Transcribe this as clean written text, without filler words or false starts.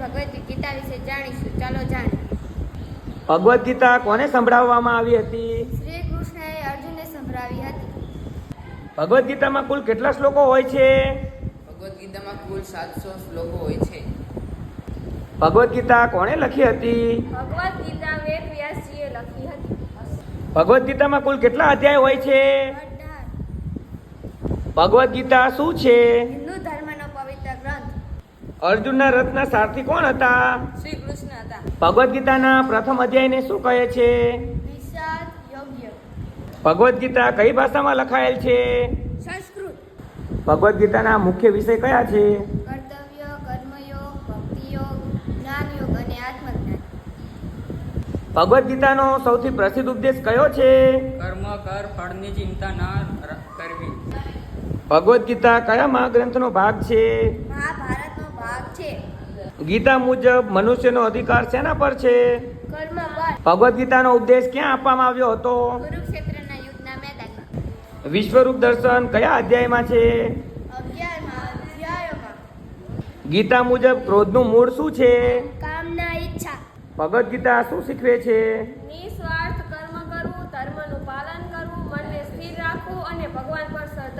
ભગવદ્ ગીતા વિશે જાણીશું. ચાલો જાણીએ. ભગવદ્ ગીતા કોને સંભળાવવામાં આવી હતી? શ્રી કૃષ્ણએ અર્જુનને સંભળાવી હતી. ભગવદ્ ગીતામાં કુલ કેટલા શ્લોકો હોય છે? ભગવદ્ ગીતામાં કુલ 700 શ્લોકો હોય છે. ભગવદ્ ગીતા કોણે લખી હતી? ભગવદ્ ગીતા વેદ વ્યાસજીએ લખી હતી. ભગવદ્ ગીતામાં કુલ કેટલા અધ્યાય હોય છે? 18. ભગવદ્ ગીતા શું છે? હિન્દુ ધર્મનો પવિત્ર ગ્રંથ. અર્જુનના રથના સારથી કોણ હતા? શ્રી કૃષ્ણ હતા. ભગવદ્ ગીતાના પ્રથમ અધ્યાયને શું કહે છે? વિષાદ યોગ્ય. ભગવદ્ ગીતા કઈ ભાષામાં લખાયેલ છે? સંસ્કૃત. ભગવદ્ ગીતાના મુખ્ય વિષય કયા છે? કર્તવ્ય, કર્મયોગ, ભક્તિયોગ, જ્ઞાનયોગ અને આત્મજ્ઞાન. ભગવદ્ ગીતાનો સૌથી પ્રસિદ્ધ ઉપદેશ કયો છે? કર્મ કર, ફળની ચિંતા ના કરવી. ભગવદ્ ગીતા કયા મહાગ્રંથનો ભાગ છે? મહાભારતનો ભાગ છે. ગીતા મુજબ મનુષ્યનો અધિકાર શેના પર છે? કર્મ પર. ભગવદ્ ગીતાનો ઉપદેશ ક્યાં આપવામાં આવ્યો હતો? કુરુક્ષેત્રના યુદ્ધના મેદાનમાં. વિશ્વરૂપ દર્શન કયા અધ્યાયમાં છે? 11મા અધ્યાયમાં. ગીતા મુજબ ક્રોધનું મૂળ શું છે? કામના ઈચ્છા. ભગવદ્ ગીતા શું શીખવે છે? નિસ્વાર્થ કર્મ કરવું, ધર્મનું પાલન કરવું, મનને સ્થિર રાખવું અને ભગવાન પર શ્રદ્ધા